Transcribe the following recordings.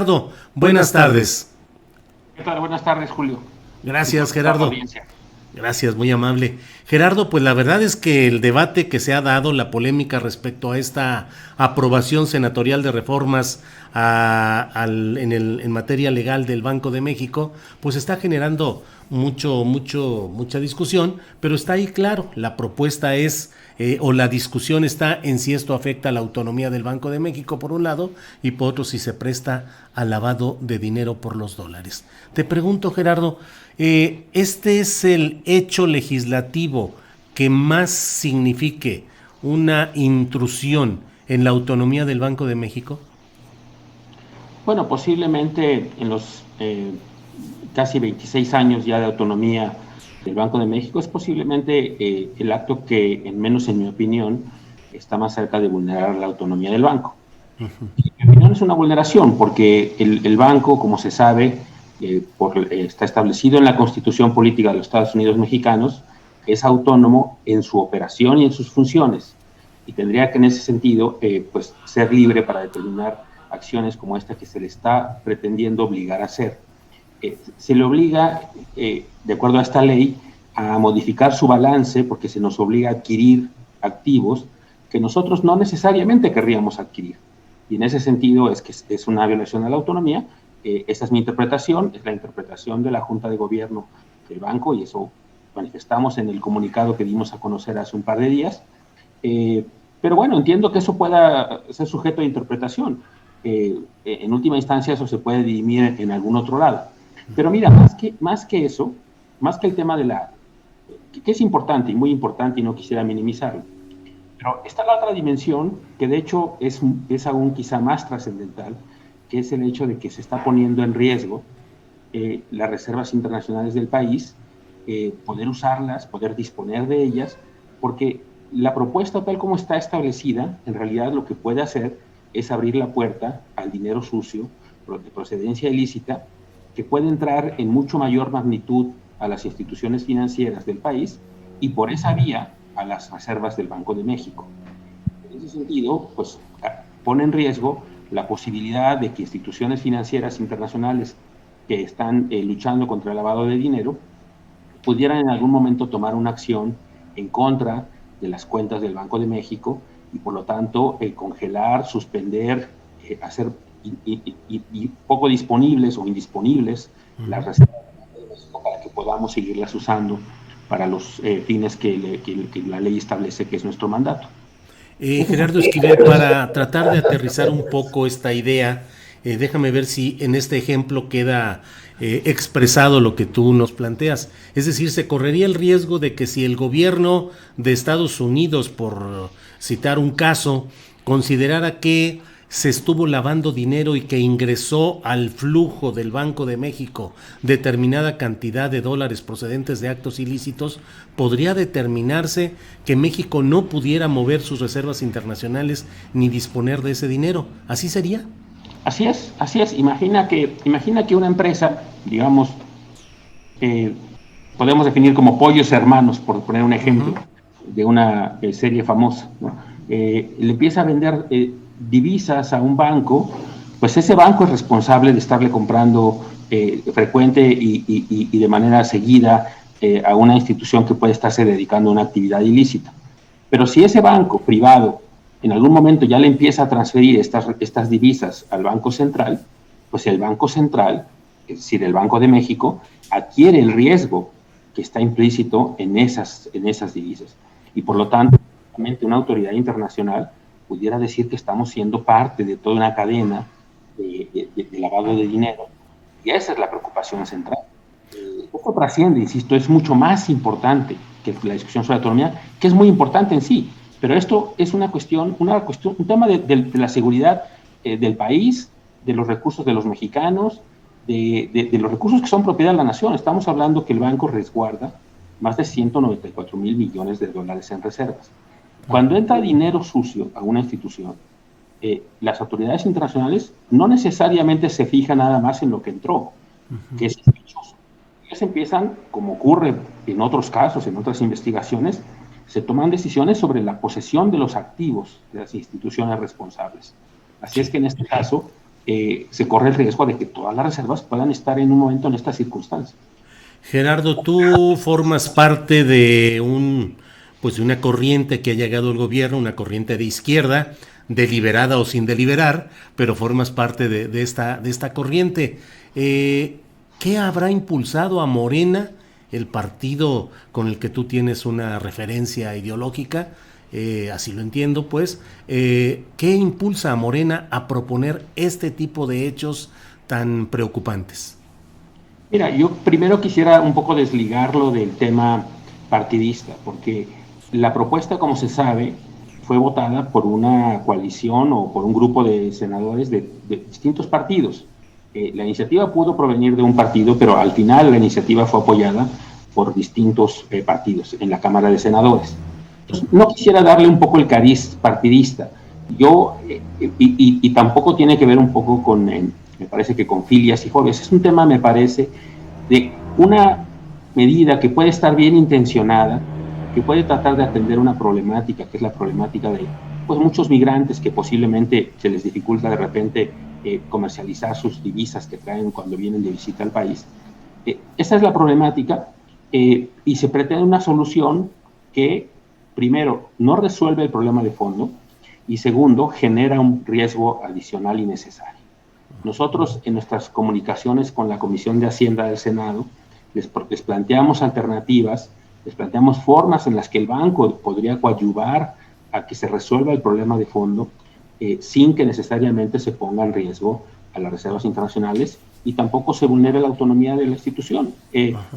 Gerardo, buenas tardes. ¿Qué tal? Buenas tardes, Julio. Gracias, Gerardo. Gracias, muy amable. Gerardo, pues la verdad es que el debate que se ha dado, la polémica respecto a esta aprobación senatorial de reformas en materia legal del Banco de México, pues está generando mucha discusión, pero está ahí claro, la propuesta es, o la discusión está en si esto afecta a la autonomía del Banco de México por un lado, y por otro si se presta al lavado de dinero por los dólares. Te pregunto, Gerardo, ¿este es el hecho legislativo que más signifique una intrusión en la autonomía del Banco de México? Bueno, posiblemente en los casi 26 años ya de autonomía del Banco de México es posiblemente el acto que, en menos en mi opinión, está más cerca de vulnerar la autonomía del banco. En mi opinión es una vulneración porque el banco, como se sabe, está establecido en la Constitución Política de los Estados Unidos Mexicanos, es autónomo en su operación y en sus funciones y tendría que en ese sentido pues ser libre para determinar acciones como esta que se le está pretendiendo obligar a hacer. Se le obliga, de acuerdo a esta ley, a modificar su balance porque se nos obliga a adquirir activos que nosotros no necesariamente querríamos adquirir. Y en ese sentido es que es una violación a la autonomía. Esa es mi interpretación, es la interpretación de la Junta de Gobierno del banco y eso manifestamos en el comunicado que dimos a conocer hace un par de días. Pero bueno, entiendo que eso pueda ser sujeto de interpretación. En última instancia eso se puede dirimir en algún otro lado. Pero mira, más que eso, más que el tema de que es importante y muy importante y no quisiera minimizarlo, pero está la otra dimensión que de hecho es aún quizá más trascendental, que es el hecho de que se está poniendo en riesgo las reservas internacionales del país, poder usarlas, poder disponer de ellas, porque la propuesta tal como está establecida, en realidad lo que puede hacer es abrir la puerta al dinero sucio, de procedencia ilícita, que puede entrar en mucho mayor magnitud a las instituciones financieras del país y por esa vía a las reservas del Banco de México. En ese sentido, pues pone en riesgo la posibilidad de que instituciones financieras internacionales que están luchando contra el lavado de dinero pudieran en algún momento tomar una acción en contra de las cuentas del Banco de México y por lo tanto congelar, suspender, hacer y poco disponibles o indisponibles las reservas del Banco de México para que podamos seguirlas usando para los fines que la ley establece que es nuestro mandato. Gerardo Esquivel, para tratar de aterrizar un poco esta idea, déjame ver si en este ejemplo queda expresado lo que tú nos planteas. Es decir, se correría el riesgo de que si el gobierno de Estados Unidos, por citar un caso, considerara que se estuvo lavando dinero y que ingresó al flujo del Banco de México determinada cantidad de dólares procedentes de actos ilícitos, podría determinarse que México no pudiera mover sus reservas internacionales ni disponer de ese dinero. ¿Así sería? Así es, así es. Imagina que una empresa, digamos, podemos definir como Pollos Hermanos, por poner un ejemplo, de una serie famosa, ¿no? Le empieza a vender divisas a un banco, pues ese banco es responsable de estarle comprando frecuente y de manera seguida a una institución que puede estarse dedicando a una actividad ilícita. Pero si ese banco privado en algún momento ya le empieza a transferir estas divisas al Banco Central, pues el Banco Central, es decir, el Banco de México, adquiere el riesgo que está implícito en esas divisas. Y por lo tanto, una autoridad internacional pudiera decir que estamos siendo parte de toda una cadena de lavado de dinero. Y esa es la preocupación central. Esto trasciende, insisto, es mucho más importante que la discusión sobre la autonomía, que es muy importante en sí, pero esto es un tema de la seguridad del país, de los recursos de los mexicanos, de los recursos que son propiedad de la nación. Estamos hablando que el banco resguarda más de 194 mil millones de dólares en reservas. Cuando entra dinero sucio a una institución, las autoridades internacionales no necesariamente se fijan nada más en lo que entró, que es sospechoso. Ellos empiezan, como ocurre en otros casos, en otras investigaciones, se toman decisiones sobre la posesión de los activos de las instituciones responsables. Así es que en este caso, se corre el riesgo de que todas las reservas puedan estar en un momento en estas circunstancias. Gerardo, tú formas parte de de una corriente que ha llegado al gobierno, una corriente de izquierda, deliberada o sin deliberar, pero formas parte de esta corriente. ¿Qué habrá impulsado a Morena, el partido con el que tú tienes una referencia ideológica? Así lo entiendo, pues. ¿Qué impulsa a Morena a proponer este tipo de hechos tan preocupantes? Mira, yo primero quisiera un poco desligarlo del tema partidista, porque la propuesta, como se sabe, fue votada por una coalición o por un grupo de senadores de distintos partidos. La iniciativa pudo provenir de un partido, pero al final la iniciativa fue apoyada por distintos partidos en la Cámara de Senadores. Entonces, no quisiera darle un poco el cariz partidista. Yo, y tampoco tiene que ver un poco con, me parece que con filias y fobias. Es un tema, me parece, de una medida que puede estar bien intencionada, que puede tratar de atender una problemática, que es la problemática de pues, muchos migrantes que posiblemente se les dificulta de repente comercializar sus divisas que traen cuando vienen de visita al país. Esa es la problemática y se pretende una solución que, primero, no resuelve el problema de fondo y, segundo, genera un riesgo adicional innecesario. Nosotros, en nuestras comunicaciones con la Comisión de Hacienda del Senado, les planteamos alternativas, les planteamos formas en las que el banco podría coadyuvar a que se resuelva el problema de fondo sin que necesariamente se ponga en riesgo a las reservas internacionales y tampoco se vulnere la autonomía de la institución.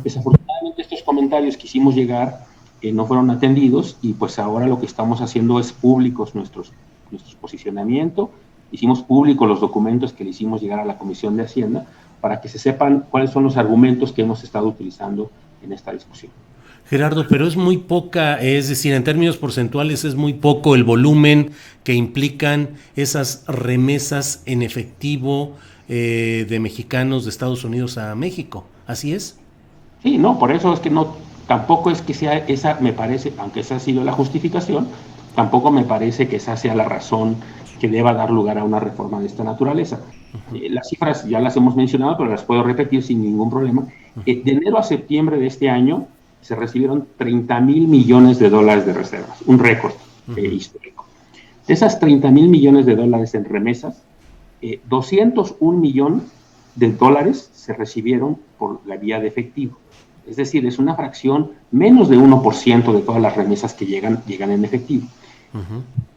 Desafortunadamente estos comentarios que hicimos llegar no fueron atendidos y pues ahora lo que estamos haciendo es públicos nuestros posicionamientos. Hicimos públicos los documentos que le hicimos llegar a la Comisión de Hacienda para que se sepan cuáles son los argumentos que hemos estado utilizando en esta discusión. Gerardo, pero es muy poca, es decir, en términos porcentuales es muy poco el volumen que implican esas remesas en efectivo de mexicanos de Estados Unidos a México. ¿Así es? Sí, no, por eso es que no, tampoco es que sea esa, me parece, aunque esa ha sido la justificación, tampoco me parece que esa sea la razón que deba dar lugar a una reforma de esta naturaleza. Las cifras ya las hemos mencionado, pero las puedo repetir sin ningún problema. De enero a septiembre de este año se recibieron $30,000 millones de reservas, un récord histórico. De esas $30,000 millones en remesas, 201 millones de dólares se recibieron por la vía de efectivo. Es decir, es una fracción menos de 1% de todas las remesas que llegan en efectivo.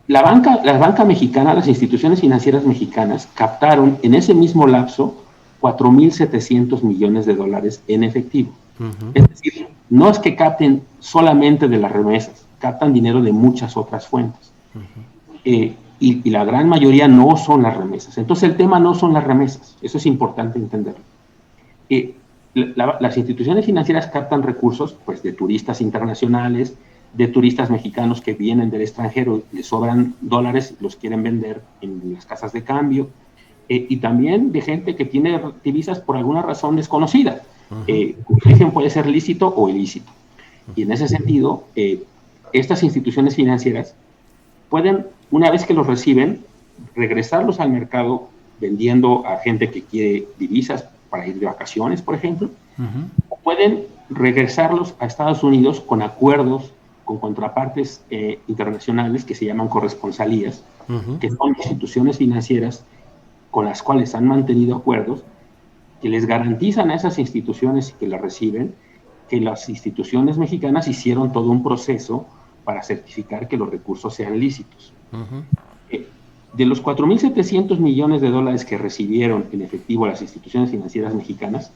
La banca mexicana, las instituciones financieras mexicanas captaron en ese mismo lapso 4,700 millones de dólares en efectivo. Es decir, no es que capten solamente de las remesas, captan dinero de muchas otras fuentes. Y la gran mayoría no son las remesas. Entonces el tema no son las remesas, eso es importante entenderlo. Las instituciones financieras captan recursos pues, de turistas internacionales, de turistas mexicanos que vienen del extranjero, les sobran dólares, los quieren vender en las casas de cambio, y también de gente que tiene divisas por alguna razón desconocida. El origen puede ser lícito o ilícito. Y en ese sentido, estas instituciones financieras pueden, una vez que los reciben, regresarlos al mercado vendiendo a gente que quiere divisas para ir de vacaciones, por ejemplo, o pueden regresarlos a Estados Unidos con acuerdos con contrapartes internacionales que se llaman corresponsalías, que son instituciones financieras con las cuales han mantenido acuerdos que les garantizan a esas instituciones que las reciben que las instituciones mexicanas hicieron todo un proceso para certificar que los recursos sean lícitos. De los 4,700 millones de dólares que recibieron en efectivo las instituciones financieras mexicanas,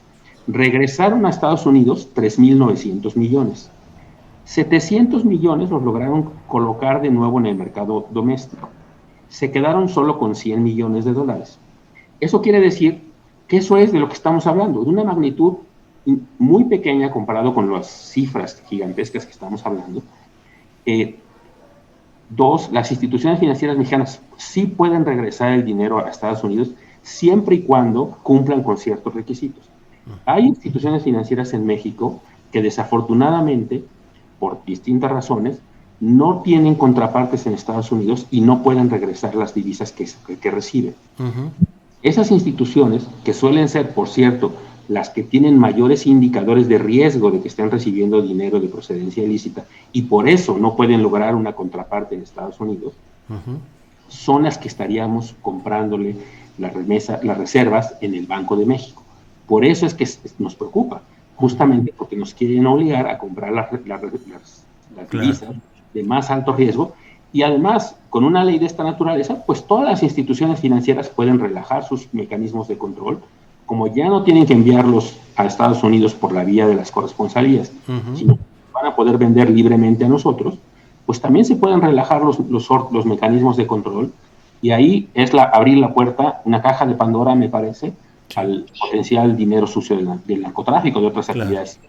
regresaron a Estados Unidos 3,900 millones. 700 millones los lograron colocar de nuevo en el mercado doméstico. Se quedaron solo con 100 millones de dólares. Eso quiere decir que eso es de lo que estamos hablando, de una magnitud muy pequeña comparado con las cifras gigantescas que estamos hablando. Dos, las instituciones financieras mexicanas sí pueden regresar el dinero a Estados Unidos siempre y cuando cumplan con ciertos requisitos. Hay instituciones financieras en México que desafortunadamente, por distintas razones, no tienen contrapartes en Estados Unidos y no pueden regresar las divisas que reciben. Esas instituciones, que suelen ser, por cierto, las que tienen mayores indicadores de riesgo de que estén recibiendo dinero de procedencia ilícita y por eso no pueden lograr una contraparte en Estados Unidos, son las que estaríamos comprándole las reservas en el Banco de México. Por eso es que nos preocupa, justamente porque nos quieren obligar a comprar las divisas de más alto riesgo. Y además, con una ley de esta naturaleza, pues todas las instituciones financieras pueden relajar sus mecanismos de control, como ya no tienen que enviarlos a Estados Unidos por la vía de las corresponsalías, sino que van a poder vender libremente a nosotros, pues también se pueden relajar los mecanismos de control, y ahí es abrir la puerta, una caja de Pandora, me parece, al potencial dinero sucio del narcotráfico, de otras actividades.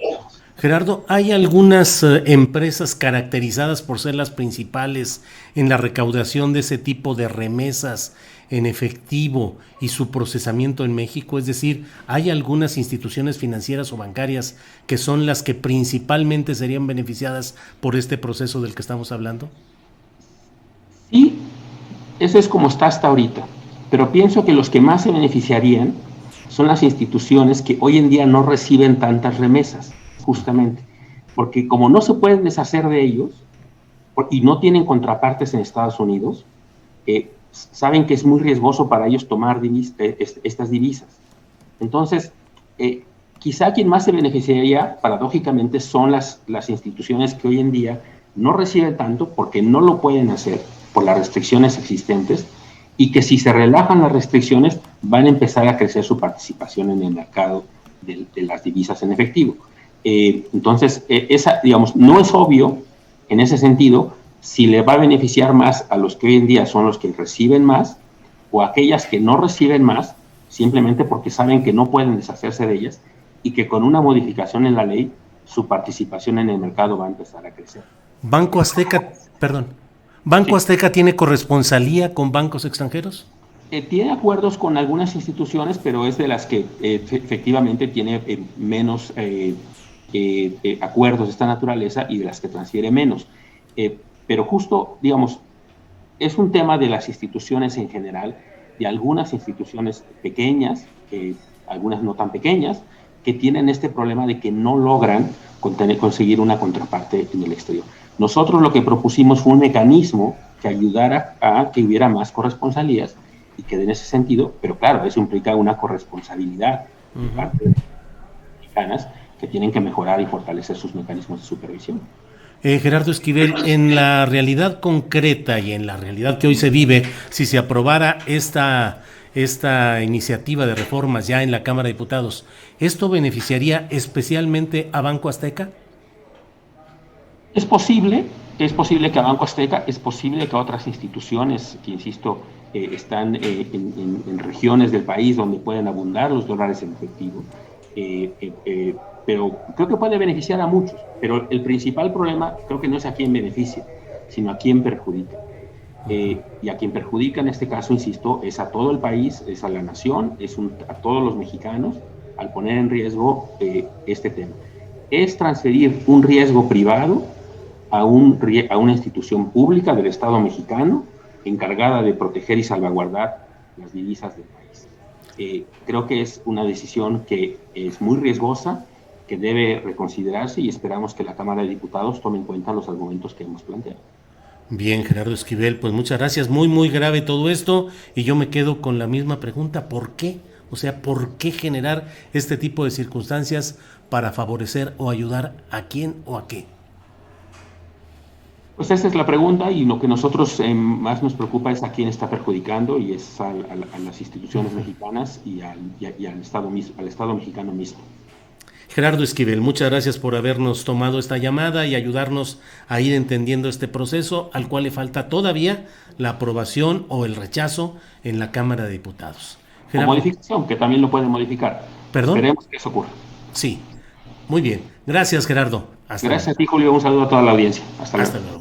Gerardo, ¿hay algunas empresas caracterizadas por ser las principales en la recaudación de ese tipo de remesas en efectivo y su procesamiento en México? Es decir, ¿hay algunas instituciones financieras o bancarias que son las que principalmente serían beneficiadas por este proceso del que estamos hablando? Sí, eso es como está hasta ahorita, pero pienso que los que más se beneficiarían son las instituciones que hoy en día no reciben tantas remesas, justamente, porque como no se pueden deshacer de ellos y no tienen contrapartes en Estados Unidos, saben que es muy riesgoso para ellos tomar estas divisas. Entonces, quizá quien más se beneficiaría, paradójicamente, son las instituciones que hoy en día no reciben tanto porque no lo pueden hacer por las restricciones existentes, y que si se relajan las restricciones van a empezar a crecer su participación en el mercado de las divisas en efectivo. Entonces, digamos, no es obvio en ese sentido si le va a beneficiar más a los que hoy en día son los que reciben más, o a aquellas que no reciben más, simplemente porque saben que no pueden deshacerse de ellas, y que con una modificación en la ley su participación en el mercado va a empezar a crecer. Banco Azteca tiene corresponsalía con bancos extranjeros. Tiene acuerdos con algunas instituciones, pero es de las que efectivamente tiene menos acuerdos de esta naturaleza y de las que transfiere menos. Pero justo, digamos, es un tema de las instituciones en general, de algunas instituciones pequeñas, algunas no tan pequeñas, que tienen este problema de que no logran conseguir una contraparte en el exterior. Nosotros lo que propusimos fue un mecanismo que ayudara a que hubiera más corresponsalías y que en ese sentido, pero claro, eso implica una corresponsabilidad de parte de las mexicanas que tienen que mejorar y fortalecer sus mecanismos de supervisión. Gerardo Esquivel, en la realidad concreta y en la realidad que hoy se vive, si se aprobara esta iniciativa de reformas ya en la Cámara de Diputados, ¿esto beneficiaría especialmente a Banco Azteca? Es posible que a Banco Azteca, es posible que a otras instituciones que, insisto, están en regiones del país donde pueden abundar los dólares en efectivo, pero creo que puede beneficiar a muchos. Pero el principal problema creo que no es a quién beneficia, sino a quién perjudica. Y a quien perjudica en este caso, insisto, es a todo el país, es a la nación, a todos los mexicanos, al poner en riesgo este tema. Es transferir un riesgo privado a una institución pública del Estado mexicano encargada de proteger y salvaguardar las divisas del país. Creo que es una decisión que es muy riesgosa, que debe reconsiderarse, y esperamos que la Cámara de Diputados tome en cuenta los argumentos que hemos planteado. Bien, Gerardo Esquivel, pues muchas gracias. Muy, muy grave todo esto, y yo me quedo con la misma pregunta: ¿por qué? O sea, ¿por qué generar este tipo de circunstancias para favorecer o ayudar a quién o a qué? Pues esa es la pregunta, y lo que nosotros más nos preocupa es a quién está perjudicando, y es a las instituciones mexicanas y al Estado mexicano mismo. Gerardo Esquivel, muchas gracias por habernos tomado esta llamada y ayudarnos a ir entendiendo este proceso, al cual le falta todavía la aprobación o el rechazo en la Cámara de Diputados. Gerardo, o modificación, que también lo pueden modificar. ¿Perdón? Esperemos que eso ocurra. Sí, muy bien. Gracias, Gerardo. Gracias a ti, Julio. Un saludo a toda la audiencia. Hasta luego.